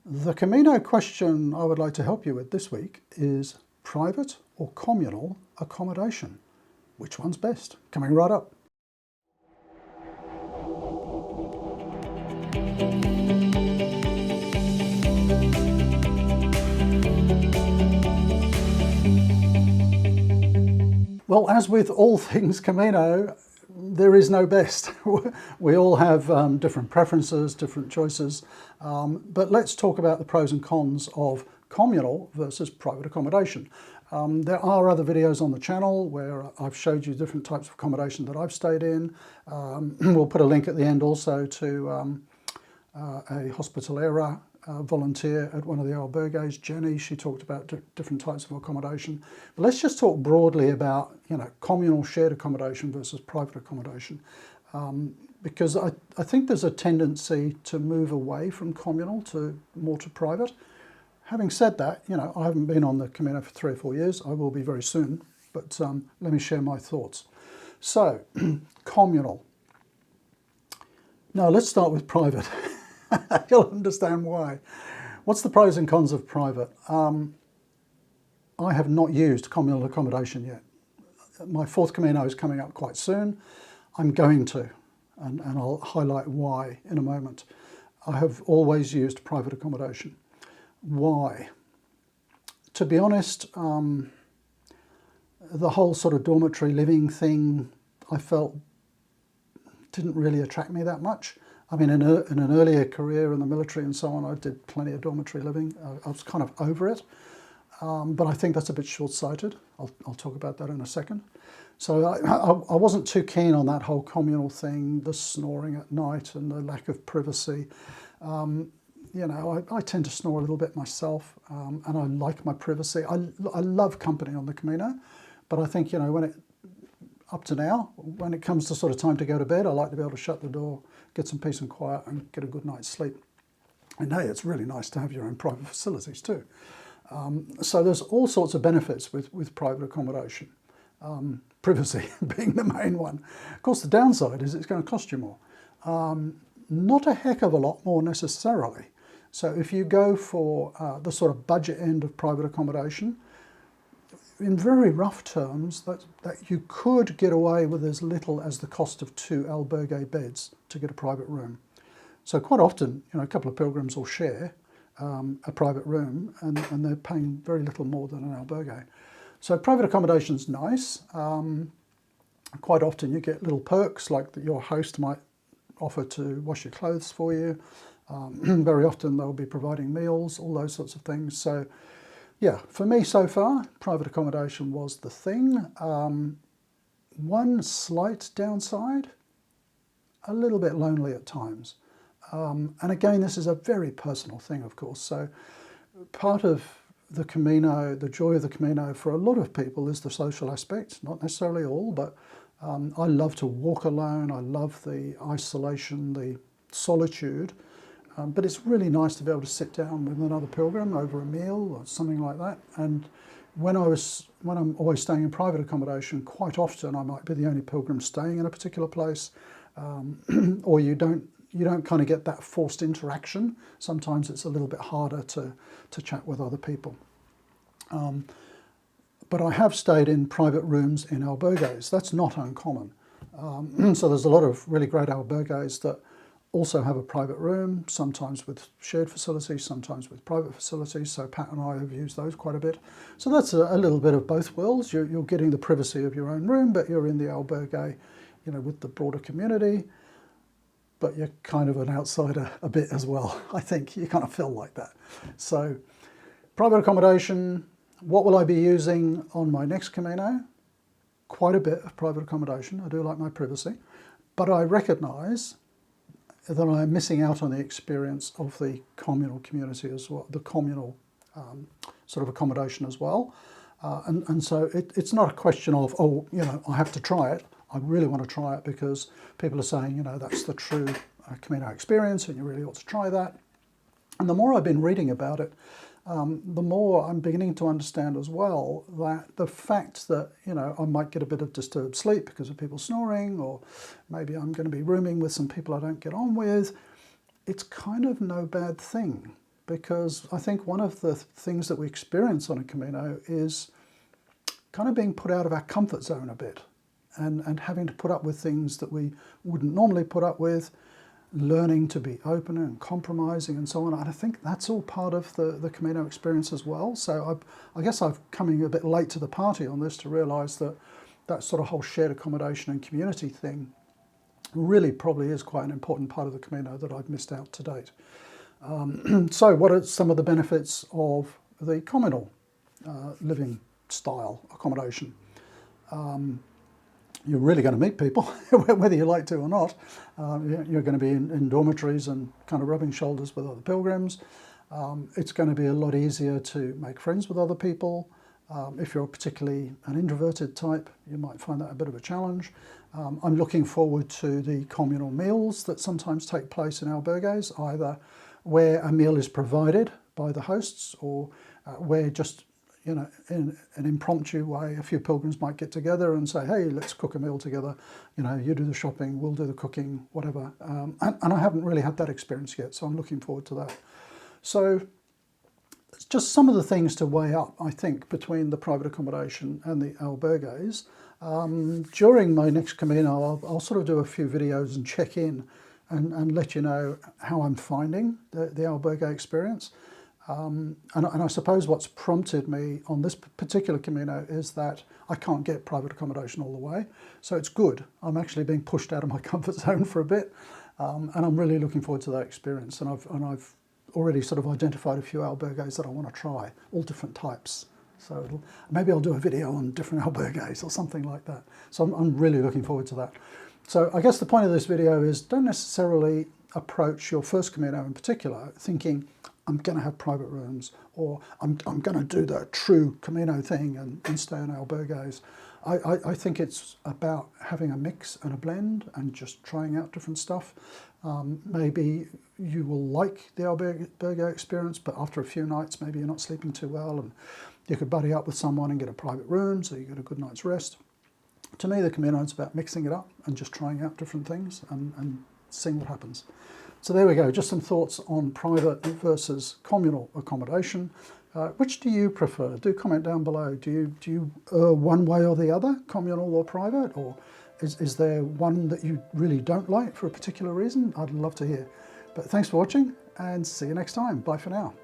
The Camino question I would like to help you with this week is private or communal accommodation. Which one's best? Coming right up. Well, as with all things Camino, there is no best. We all have different preferences, different choices, but let's talk about the pros and cons of communal versus private accommodation. There are other videos on the channel where I've showed you different types of accommodation that I've stayed in. We'll put a link at the end also to a hospitalera volunteer at one of the albergues, Jenny. She talked about different types of accommodation. But let's just talk broadly about, communal shared accommodation versus private accommodation. Because I think there's a tendency to move away from communal to more to private. Having said that, I haven't been on the Camino for 3 or 4 years. I will be very soon, but let me share my thoughts. So, communal. Now let's start with private. You'll understand why. What's the pros and cons of private? I have not used communal accommodation yet. My 4th Camino is coming up quite soon. I'm going to, and I'll highlight why in a moment. I have always used private accommodation. Why? To be honest, the whole sort of dormitory living thing, I felt didn't really attract me that much. I mean, in an earlier career in the military and so on, I did plenty of dormitory living. I was kind of over it, but I think that's a bit short-sighted. I'll talk about that in a second. So I wasn't too keen on that whole communal thing, the snoring at night and the lack of privacy. I tend to snore a little bit myself, and I like my privacy. I love company on the Camino, but I think, up to now, when it comes to sort of time to go to bed, I like to be able to shut the door, get some peace and quiet and get a good night's sleep. And hey, it's really nice to have your own private facilities too. So there's all sorts of benefits with private accommodation. Privacy being the main one. Of course, the downside is it's going to cost you more. Not a heck of a lot more necessarily. So if you go for the sort of budget end of private accommodation, in very rough terms, that you could get away with as little as the cost of 2 albergue beds to get a private room. So quite often, a couple of pilgrims will share a private room, and they're paying very little more than an albergue. So private accommodation's nice. Quite often you get little perks, like that your host might offer to wash your clothes for you. Very often they'll be providing meals, all those sorts of things. So yeah, for me so far, private accommodation was the thing. One slight downside, a little bit lonely at times. And again, this is a very personal thing, of course. So part of the Camino, the joy of the Camino for a lot of people is the social aspect, not necessarily all, but I love to walk alone. I love the isolation, the solitude. But it's really nice to be able to sit down with another pilgrim over a meal or something like that. And when I'm always staying in private accommodation, quite often I might be the only pilgrim staying in a particular place, or you don't kind of get that forced interaction. Sometimes it's a little bit harder to chat with other people. But I have stayed in private rooms in albergues. That's not uncommon. So there's a lot of really great albergues that also have a private room, sometimes with shared facilities, sometimes with private facilities. So Pat and I have used those quite a bit. So that's a little bit of both worlds. You're getting the privacy of your own room, but you're in the albergue, with the broader community. But you're kind of an outsider a bit as well. I think you kind of feel like that. So private accommodation, what will I be using on my next Camino? Quite a bit of private accommodation. I do like my privacy, but I recognise that I'm missing out on the experience of the communal community as well, the communal sort of accommodation as well. And so it's not a question of, I have to try it. I really want to try it because people are saying, that's the true Camino experience and you really ought to try that. And the more I've been reading about it, the more I'm beginning to understand as well that the fact that, I might get a bit of disturbed sleep because of people snoring, or maybe I'm going to be rooming with some people I don't get on with, it's kind of no bad thing. because I think one of the things that we experience on a Camino is kind of being put out of our comfort zone a bit, and having to put up with things that we wouldn't normally put up with, learning to be open and compromising and so on. And I think that's all part of the Camino experience as well. So I guess I've coming a bit late to the party on this to realise that that sort of whole shared accommodation and community thing really probably is quite an important part of the Camino that I've missed out to date. So what are some of the benefits of the communal living style accommodation? You're really going to meet people, whether you like to or not. You're going to be in dormitories and kind of rubbing shoulders with other pilgrims. It's going to be a lot easier to make friends with other people. If you're particularly an introverted type, you might find that a bit of a challenge. I'm looking forward to the communal meals that sometimes take place in albergues, either where a meal is provided by the hosts or where just, you know, in an impromptu way, a few pilgrims might get together and say, hey, let's cook a meal together. You know, you do the shopping, we'll do the cooking, whatever. And I haven't really had that experience yet, so I'm looking forward to that. So it's just some of the things to weigh up, I think, between the private accommodation and the albergues. During my next Camino, I'll sort of do a few videos and check in and let you know how I'm finding the albergue experience. And I suppose what's prompted me on this particular Camino is that I can't get private accommodation all the way. So it's good. I'm actually being pushed out of my comfort zone for a bit. And I'm really looking forward to that experience. And I've already sort of identified a few albergues that I want to try, all different types. So maybe I'll do a video on different albergues or something like that. So I'm really looking forward to that. So I guess the point of this video is don't necessarily approach your first Camino in particular thinking, I'm going to have private rooms, or I'm going to do the true Camino thing and stay in albergues. I think it's about having a mix and a blend and just trying out different stuff. Maybe you will like the albergue experience, but after a few nights, maybe you're not sleeping too well, and you could buddy up with someone and get a private room so you get a good night's rest. To me, the Camino is about mixing it up and just trying out different things and seeing what happens. So there we go, just some thoughts on private versus communal accommodation. Which do you prefer? Do comment down below. Do you one way or the other, communal or private? Or is there one that you really don't like for a particular reason? I'd love to hear. But thanks for watching and see you next time. Bye for now.